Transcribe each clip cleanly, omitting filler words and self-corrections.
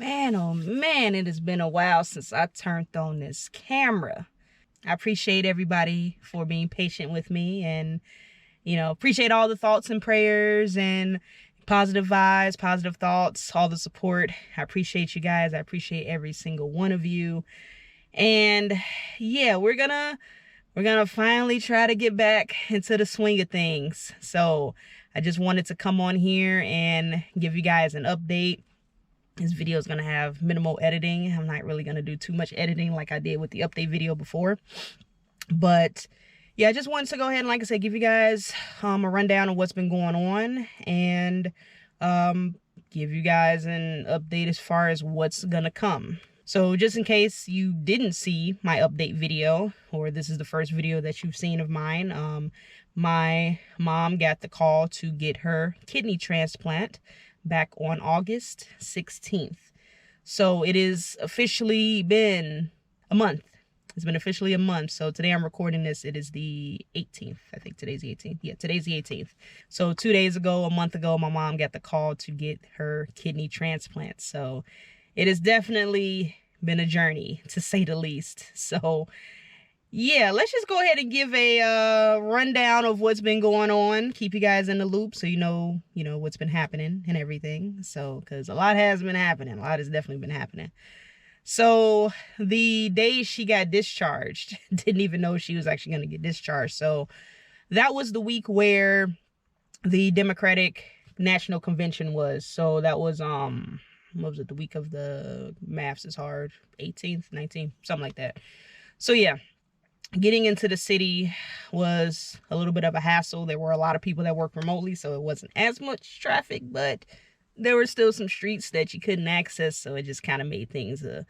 oh man, it has been a while since I turned on this camera. I appreciate everybody for being patient with me and, appreciate all the thoughts and prayers and positive vibes, positive thoughts, all the support. I appreciate you guys. I appreciate every single one of you. And yeah, we're gonna finally try to get back into the swing of things. So I just wanted to come on here and give you guys an update. This video is going to have minimal editing. I'm not really going to do too much editing like I did with the update video before. But yeah, I just wanted to go ahead and, like I said, give you guys a rundown of what's been going on and give you guys an update as far as what's going to come. So just in case you didn't see my update video, or this is the first video that you've seen of mine, my mom got the call to get her kidney transplant back on August 16th. So it is officially been a month. It's been officially a month. So today I'm recording this. It is the 18th. I think today's the 18th. Yeah, today's the 18th. So 2 days ago, a month ago, my mom got the call to get her kidney transplant. So it has definitely been a journey, to say the least. So yeah, let's just go ahead and give a rundown of what's been going on. Keep you guys in the loop so you know what's been happening and everything. So, because a lot has been happening. A lot has definitely been happening. So, the day she got discharged, didn't even know she was actually going to get discharged. So, that was the week where the Democratic National Convention was. So, that was, what was it? The week of the maths is hard. 18th, 19th, something like that. So, yeah. Getting into the city was a little bit of a hassle. There were a lot of people that worked remotely, so it wasn't as much traffic, but there were still some streets that you couldn't access, so it just kind of made things a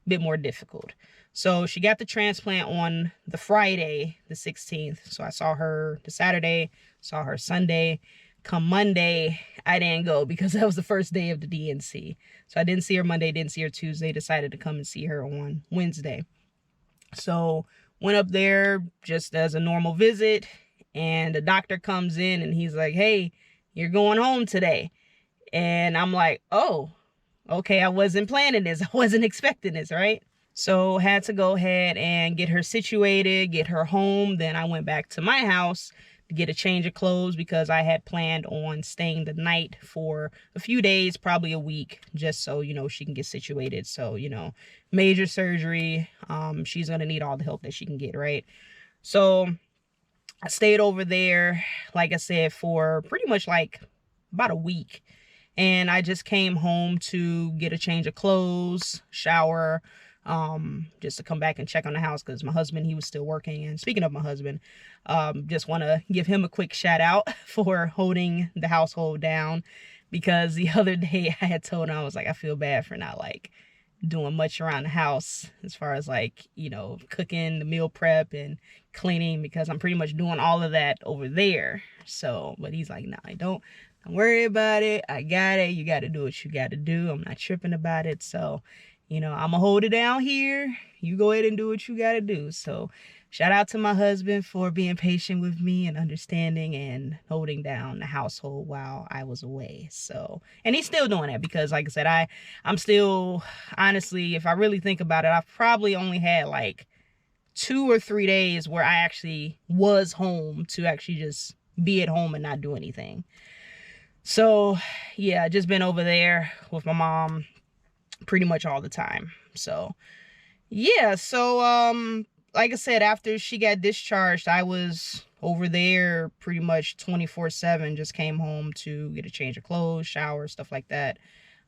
bit more difficult. So she got the transplant on the Friday, the 16th. So I saw her the Saturday, saw her Sunday. Come Monday, I didn't go because that was the first day of the DNC. So I didn't see her Monday, didn't see her Tuesday, decided to come and see her on Wednesday. So went up there just as a normal visit, and the doctor comes in and he's like, "Hey, you're going home today." And I'm like, "Oh, okay, I wasn't planning this. I wasn't expecting this, right?" So had to go ahead and get her situated, get her home. Then I went back to my house to get a change of clothes because I had planned on staying the night for a few days, probably a week, just so, she can get situated. So, major surgery. She's going to need all the help that she can get, right? So I stayed over there, like I said, for pretty much like about a week. And I just came home to get a change of clothes, shower, just to come back and check on the house because my husband, he was still working. And speaking of my husband, just want to give him a quick shout out for holding the household down, because the other day I had told him, I was like, I feel bad for not like doing much around the house as far as like, cooking, the meal prep and cleaning, because I'm pretty much doing all of that over there. So, but he's like, nah, don't worry about it. I got it. You got to do what you got to do. I'm not tripping about it. So, I'm going to hold it down here. You go ahead and do what you got to do. So shout out to my husband for being patient with me and understanding and holding down the household while I was away. So, and he's still doing that because, like I said, I'm still, honestly, if I really think about it, I've probably only had like 2 or 3 days where I actually was home to actually just be at home and not do anything. So yeah, just been over there with my mom pretty much all the time. So yeah, so like I said, after she got discharged, I was over there pretty much 24/7. Just came home to get a change of clothes, shower, stuff like that.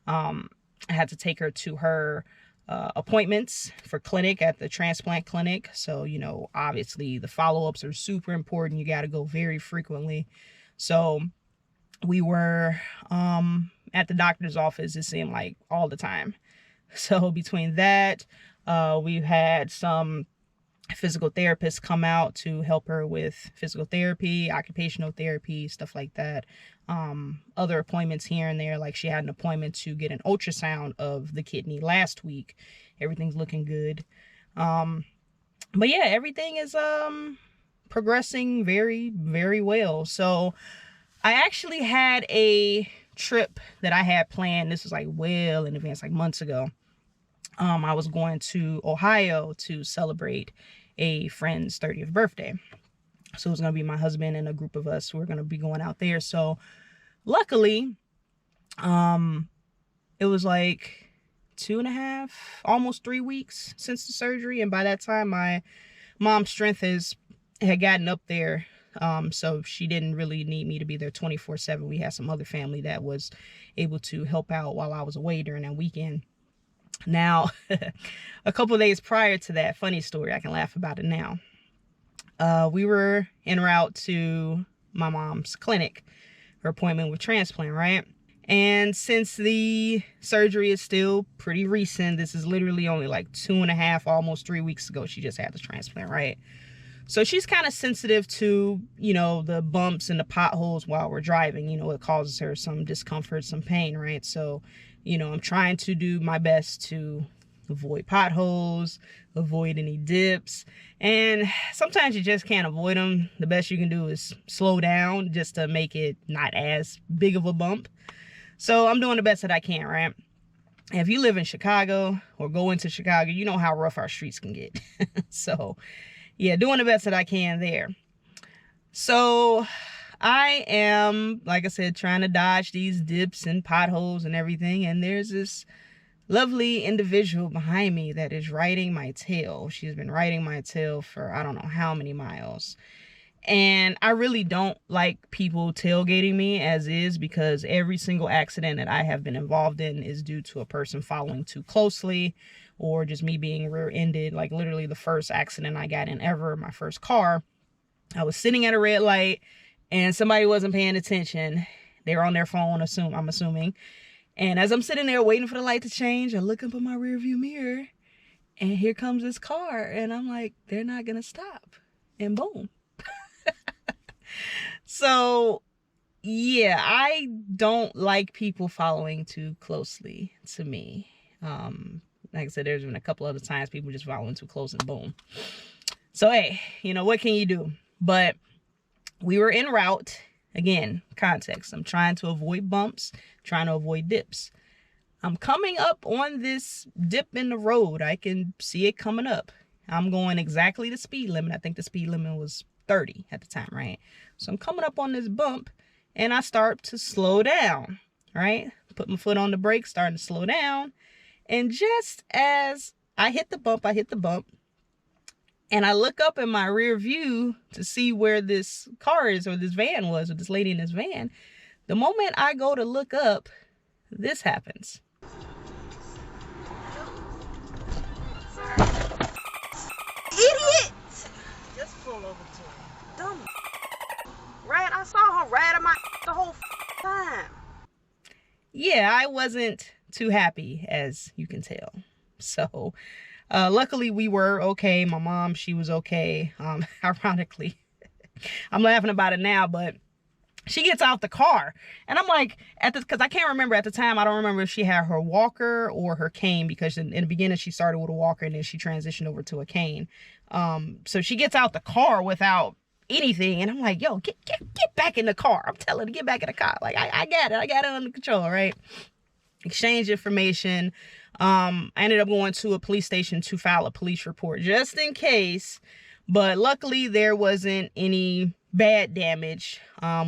I had to take her to her appointments for clinic at the transplant clinic. So, obviously the follow-ups are super important. You got to go very frequently. So we were at the doctor's office, it seemed like all the time. So between that, we've had some physical therapists come out to help her with physical therapy, occupational therapy, stuff like that. Other appointments here and there, like she had an appointment to get an ultrasound of the kidney last week. Everything's looking good. But yeah, everything is progressing very, very well. So I actually had a trip that I had planned, this was like well in advance, like months ago. I was going to Ohio to celebrate a friend's 30th birthday. So it was going to be my husband and a group of us who were going to be going out there. So luckily, it was like 2.5, almost 3 weeks since the surgery. And by that time, my mom's strength had gotten up there. So she didn't really need me to be there 24/7. We had some other family that was able to help out while I was away during that weekend. Now, a couple of days prior to that, funny story, I can laugh about it now. We were en route to my mom's clinic, her appointment with transplant, right? And since the surgery is still pretty recent, this is literally only like 2.5, almost 3 weeks ago, she just had the transplant, right? So she's kind of sensitive to, the bumps and the potholes while we're driving. It causes her some discomfort, some pain, right? So, I'm trying to do my best to avoid potholes, avoid any dips. And sometimes you just can't avoid them. The best you can do is slow down just to make it not as big of a bump. So I'm doing the best that I can, right? And if you live in Chicago or go into Chicago, you know how rough our streets can get. So yeah, doing the best that I can there. So I am, like I said, trying to dodge these dips and potholes and everything. And there's this lovely individual behind me that is riding my tail. She's been riding my tail for I don't know how many miles. And I really don't like people tailgating me as is, because every single accident that I have been involved in is due to a person following too closely or just me being rear-ended. Like literally the first accident I got in ever, my first car, I was sitting at a red light and somebody wasn't paying attention. They were on their phone, I'm assuming. And as I'm sitting there waiting for the light to change, I look up in my rearview mirror and here comes this car. And I'm like, they're not going to stop. And boom. So yeah, I don't like people following too closely to me. Like I said, there's been a couple other times people just following too close and boom. So hey, what can you do? But we were en route. Again, context. I'm trying to avoid bumps, trying to avoid dips. I'm coming up on this dip in the road. I can see it coming up. I'm going exactly the speed limit. I think the speed limit was 30 at the time, right? So I'm coming up on this bump and I start to slow down, right? Put my foot on the brake, starting to slow down. And just as I hit the bump, and I look up in my rear view to see where this car is, or this van was, or this lady in this van. The moment I go to look up, this happens. Idiot! Just pull over to her. Dumb. Right? I saw her riding my the whole time. Yeah, I wasn't too happy, as you can tell. So luckily we were okay. My mom, she was okay. Ironically, I'm laughing about it now, but she gets out the car and I'm like, because I can't remember at the time, I don't remember if she had her walker or her cane, because in the beginning she started with a walker and then she transitioned over to a cane. So she gets out the car without anything and I'm like, yo, get back in the car. I'm telling her to get back in the car. Like, I got it under control, right? Exchange information. I ended up going to a police station to file a police report just in case, but luckily there wasn't any bad damage.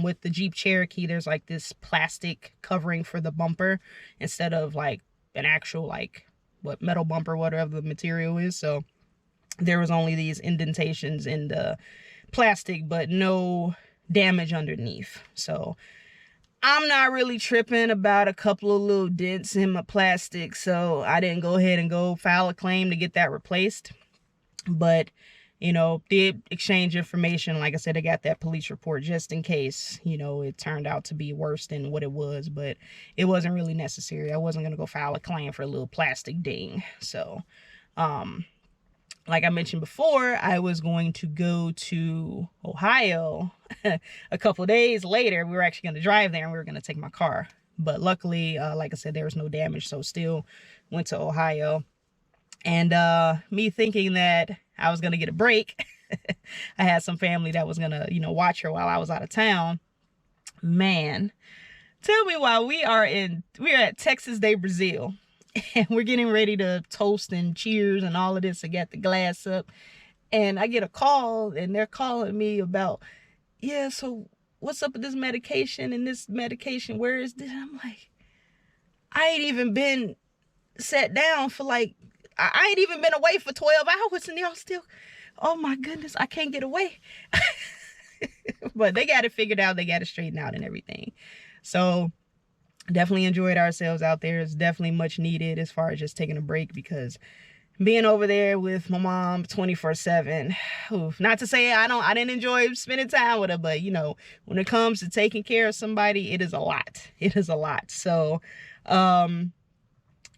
With the Jeep Cherokee, there's like this plastic covering for the bumper instead of like an actual like metal bumper, whatever the material is. So there was only these indentations in the plastic, but no damage underneath. So I'm not really tripping about a couple of little dents in my plastic, so I didn't go ahead and go file a claim to get that replaced. But, did exchange information. Like I said, I got that police report just in case, it turned out to be worse than what it was, but it wasn't really necessary. I wasn't going to go file a claim for a little plastic ding. So, like I mentioned before, I was going to go to Ohio a couple days later. We were actually going to drive there and we were going to take my car. But luckily, like I said, there was no damage. So still went to Ohio. And me thinking that I was going to get a break, I had some family that was going to, watch her while I was out of town. Man, Tell me why we're at Texas Day, Brazil, and we're getting ready to toast and cheers and all of this. I got the glass up, and I get a call, and they're calling me about, yeah, so what's up with this medication and this medication? Where is this? I'm like, I ain't even been sat down for like, I ain't even been away for 12 hours, and y'all still, oh my goodness, I can't get away. But they got it figured out. They got it straightened out and everything. So definitely enjoyed ourselves out there. It's definitely much needed as far as just taking a break, because being over there with my mom 24/7, not to say I didn't enjoy spending time with her, but you know, when it comes to taking care of somebody, it is a lot. It is a lot. So,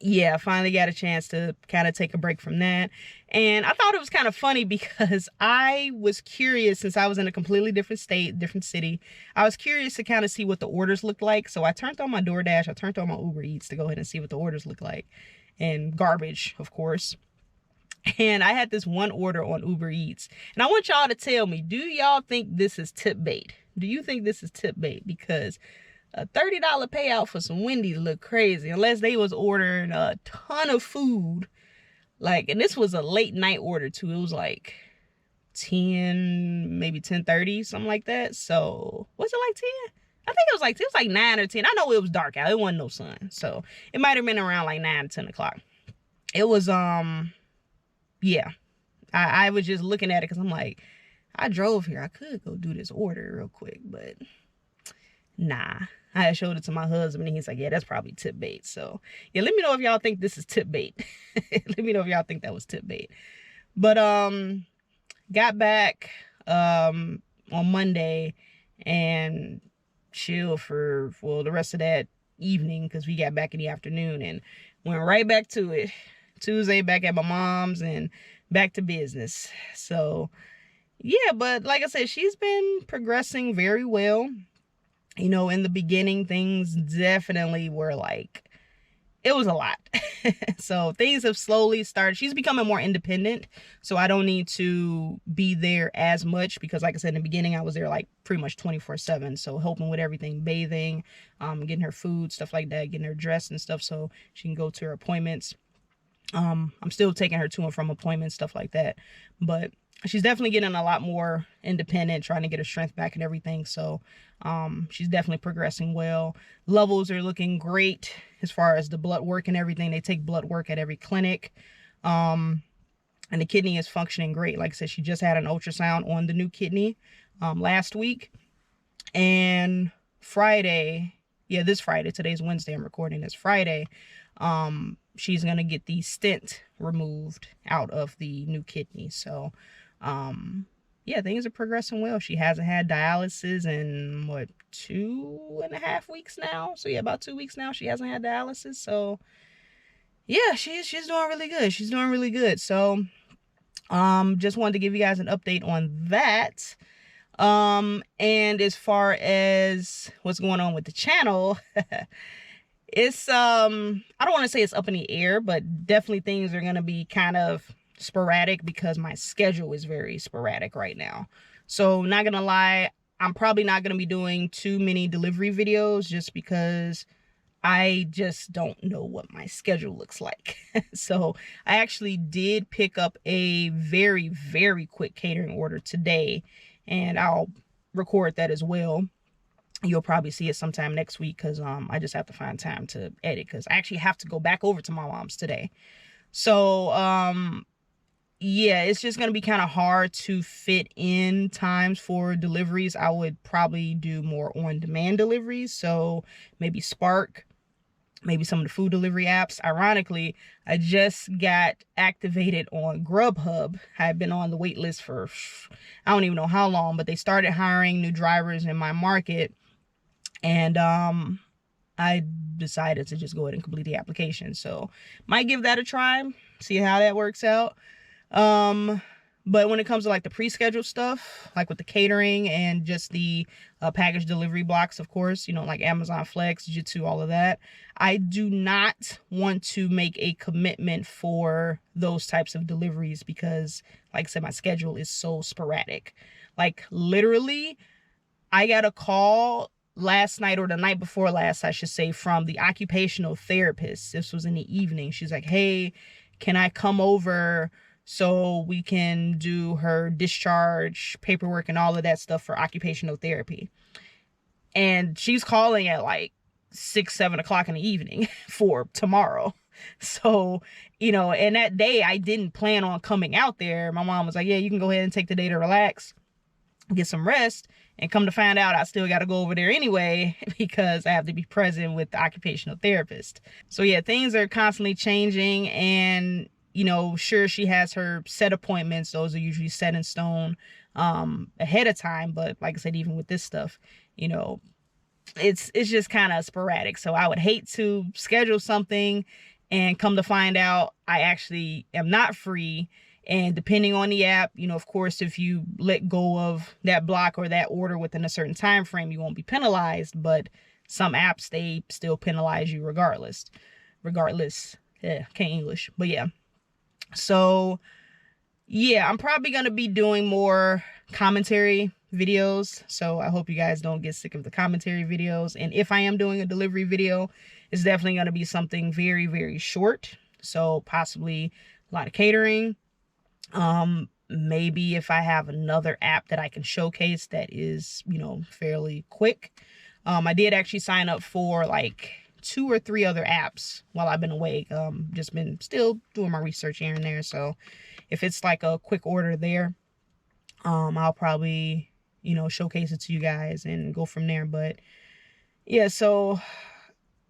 yeah, I finally got a chance to kind of take a break from that. And I thought it was kind of funny because I was curious, since I was in a completely different state, different city. I was curious to kind of see what the orders looked like. So I turned on my DoorDash, I turned on my Uber Eats to go ahead and see what the orders look like. And garbage, of course. And I had this one order on Uber Eats. And I want y'all to tell me, do y'all think this is tip bait? Do you think this is tip bait? Because a $30 payout for some Wendy's look crazy, unless they was ordering a ton of food. Like, and this was a late night order too. It was like 10, maybe 10:30, something like that. So was it like 10? I think it was like 9 or 10. I know it was dark out. It wasn't no sun. So it might have been around like 9 or 10 o'clock. It was, yeah. I was just looking at it because I'm like, I drove here. I could go do this order real quick, but nah. I had showed it to my husband, and he's like, yeah, that's probably tip bait. So yeah, let me know if y'all think this is tip bait. Let me know if y'all think that was tip bait. But got back on Monday and chill for, well, the rest of that evening, because we got back in the afternoon, and went right back to it. Tuesday back at my mom's and back to business. So yeah, but like I said, she's been progressing very well. You know, in the beginning, things definitely were like, it was a lot. So things have slowly started. She's becoming more independent. So I don't need to be there as much, because like I said, in the beginning, I was there like pretty much 24/7. So helping with everything, bathing, getting her food, stuff like that, getting her dressed and stuff so she can go to her appointments. I'm still taking her to and from appointments, stuff like that. But she's definitely getting a lot more independent, trying to get her strength back and everything. So she's definitely progressing well. Levels are looking great as far as the blood work and everything. They take blood work at every clinic. And the kidney is functioning great. Like I said, she just had an ultrasound on the new kidney last week. And Friday, yeah, this Friday, today's Wednesday, I'm recording this Friday, she's gonna get the stent removed out of the new kidney. So yeah, things are progressing well. She hasn't had dialysis in what, 2.5 weeks now. So yeah, about 2 weeks now she hasn't had dialysis. So yeah, she's doing really good. She's doing really good. So just wanted to give you guys an update on that. And as far as what's going on with the channel, it's I don't want to say it's up in the air, but definitely things are gonna be kind of sporadic, because my schedule is very sporadic right now. So not gonna lie, I'm probably not gonna be doing too many delivery videos, just because I just don't know what my schedule looks like. So I actually did pick up a very, very quick catering order today, and I'll record that as well. You'll probably see it sometime next week, because I just have to find time to edit, because I actually have to go back over to my mom's today. So yeah, it's just going to be kind of hard to fit in times for deliveries. I would probably do more on-demand deliveries, so maybe Spark, maybe some of the food delivery apps. Ironically, I just got activated on Grubhub. I've been on the wait list for I don't even know how long, but they started hiring new drivers in my market. And I decided to just go ahead and complete the application. So might give that a try, see how that works out. But when it comes to like the pre-scheduled stuff, like with the catering and just the package delivery blocks, of course, you know, like Amazon Flex, Jitsu, all of that, I do not want to make a commitment for those types of deliveries, because like I said, my schedule is so sporadic. Like literally, I got a call last night, or the night before last, I should say, from the occupational therapist. This was in the evening. She's like, hey, can I come over so we can do her discharge paperwork and all of that stuff for occupational therapy? And she's calling at like 6, 7 o'clock in the evening for tomorrow. So, and that day I didn't plan on coming out there. My mom was like, yeah, you can go ahead and take the day to relax, get some rest. And come to find out, I still got to go over there anyway because I have to be present with the occupational therapist. So yeah, things are constantly changing. And, sure, she has her set appointments. Those are usually set in stone ahead of time. But like I said, even with this stuff, it's just kind of sporadic. So I would hate to schedule something and come to find out I actually am not free. And depending on the app, of course, if you let go of that block or that order within a certain time frame, you won't be penalized. But some apps, they still penalize you regardless. Yeah, can't English. But yeah. So yeah, I'm probably going to be doing more commentary videos. So I hope you guys don't get sick of the commentary videos. And if I am doing a delivery video, it's definitely going to be something very, very short. So possibly a lot of catering. Maybe if I have another app that I can showcase that is, fairly quick. I did actually sign up for like 2 or 3 other apps while I've been away. Just been still doing my research here and there. So if it's like a quick order there, I'll probably, showcase it to you guys and go from there. But yeah, so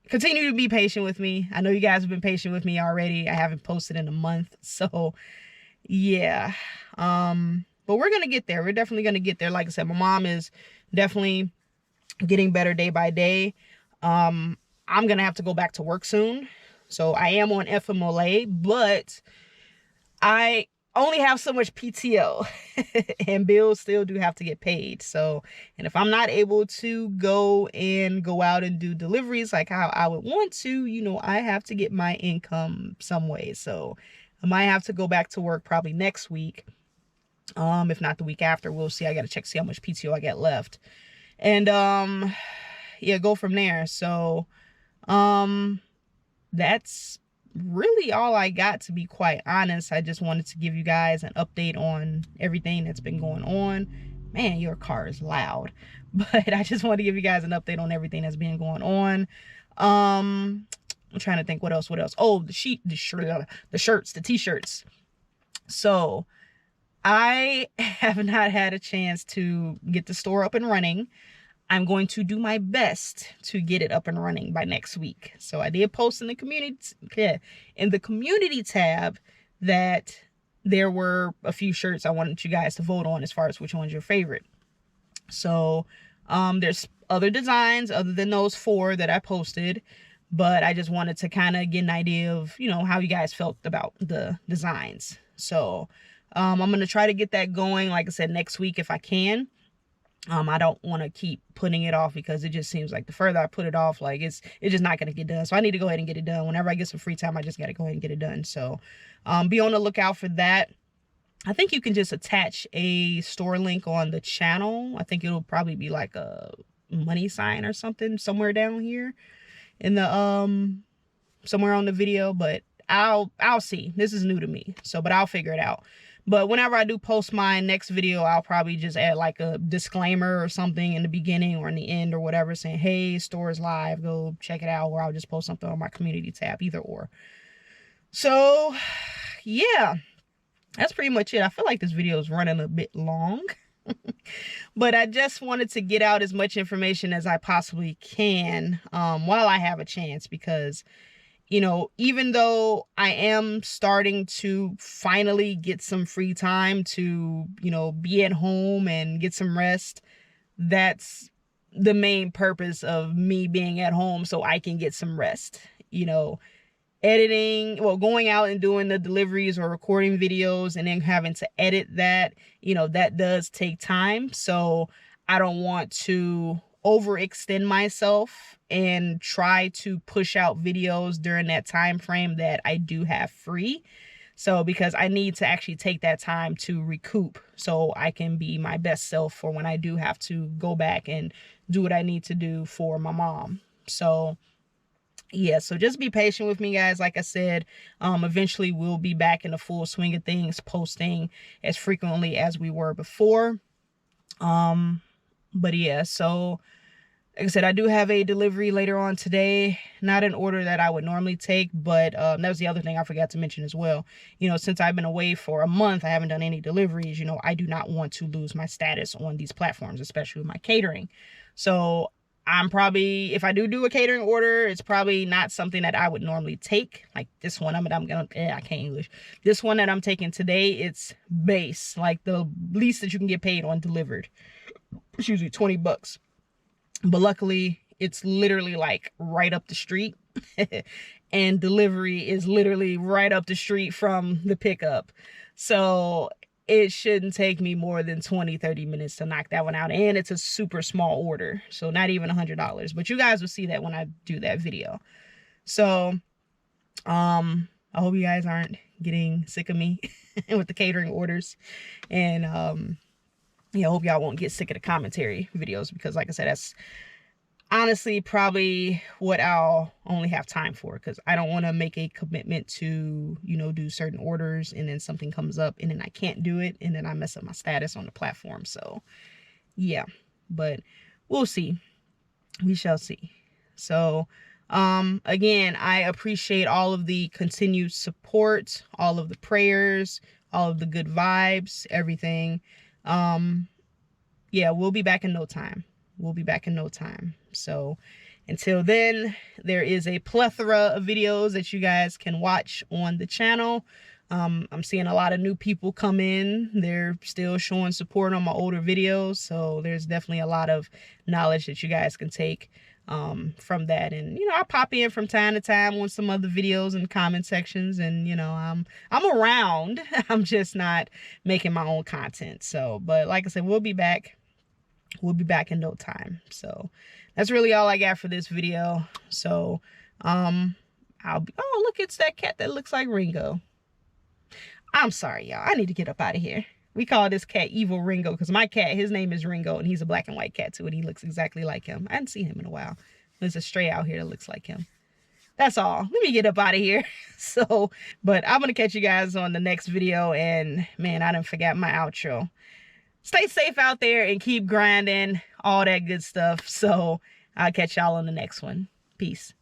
continue to be patient with me. I know you guys have been patient with me already. I haven't posted in a month. So yeah. But we're going to get there. We're definitely going to get there. Like I said, my mom is definitely getting better day by day. I'm going to have to go back to work soon. So I am on FMLA, but I only have so much PTO and bills still do have to get paid. So, and if I'm not able to go out and do deliveries like how I would want to, I have to get my income some way. So I might have to go back to work probably next week. If not the week after, we'll see. I got to check, see how much PTO I got left. And, yeah, go from there. So, that's really all I got, to be quite honest. I just wanted to give you guys an update on everything that's been going on. Man, your car is loud. But I just wanted to give you guys an update on everything that's been going on. I'm trying to think what else. Oh, the shirts, the t-shirts. So I have not had a chance to get the store up and running. I'm going to do my best to get it up and running by next week. So I did post in the community tab that there were a few shirts I wanted you guys to vote on as far as which one's your favorite. So there's other designs other than those 4 that I posted, but I just wanted to kind of get an idea of, how you guys felt about the designs. So I'm going to try to get that going, like I said, next week if I can. I don't want to keep putting it off because it just seems like the further I put it off, like it's just not going to get done. So I need to go ahead and get it done. Whenever I get some free time, I just got to go ahead and get it done. So be on the lookout for that. I think you can just attach a store link on the channel. I think it'll probably be like a money sign or something somewhere down here in the somewhere on the video, but I'll see. This is new to me. So, but I'll figure it out. But whenever I do post my next video, I'll probably just add like a disclaimer or something in the beginning or in the end or whatever, saying, hey, store is live, go check it out. Or I'll just post something on my community tab, either or. So yeah, that's pretty much it. I feel like this video is running a bit long, but I just wanted to get out as much information as I possibly can while I have a chance, because even though I am starting to finally get some free time to, be at home and get some rest, that's the main purpose of me being at home, so I can get some rest. Editing, going out and doing the deliveries or recording videos and then having to edit that, that does take time. So I don't want to overextend myself and try to push out videos during that time frame that I do have free. So because I need to actually take that time to recoup so I can be my best self for when I do have to go back and do what I need to do for my mom. So yeah, so just be patient with me, guys. Like I said, eventually we'll be back in the full swing of things, posting as frequently as we were before. But yeah, so like I said, I do have a delivery later on today. Not an order that I would normally take, but that was the other thing I forgot to mention as well. You know, since I've been away for a month, I haven't done any deliveries. You know, I do not want to lose my status on these platforms, especially with my catering. So I'm probably, if I do a catering order, it's probably not something that I would normally take. Like this one, I can't English. This one that I'm taking today, it's base, like the least that you can get paid on delivered. It's usually 20 bucks. But luckily, it's literally like right up the street. And delivery is literally right up the street from the pickup. So it shouldn't take me more than 20-30 minutes to knock that one out. And it's a super small order. So not even $100. But you guys will see that when I do that video. So I hope you guys aren't getting sick of me with the catering orders. And yeah, I hope y'all won't get sick of the commentary videos, because like I said, that's honestly probably what I'll only have time for, because I don't want to make a commitment to, you know, do certain orders and then something comes up and then I can't do it and then I mess up my status on the platform. So yeah, but we'll see. We shall see. So again, I appreciate all of the continued support, all of the prayers, all of the good vibes, everything. Yeah, we'll be back in no time. We'll be back in no time. So until then, there is a plethora of videos that you guys can watch on the channel. I'm seeing a lot of new people come in. They're still showing support on my older videos. So there's definitely a lot of knowledge that you guys can take from that. And, you know, I pop in from time to time on some other videos and comment sections, and, you know, I'm around. I'm just not making my own content. So, but like I said, we'll be back. We'll be back in no time. So that's really all I got for this video. So, oh, look, it's that cat that looks like Ringo. I'm sorry, y'all. I need to get up out of here. We call this cat Evil Ringo because my cat, his name is Ringo, and he's a black and white cat too, and he looks exactly like him. I hadn't seen him in a while. There's a stray out here that looks like him. That's all. Let me get up out of here. So, but I'm going to catch you guys on the next video, and man, I done forgot my outro. Stay safe out there and keep grinding, all that good stuff. So I'll catch y'all on the next one. Peace.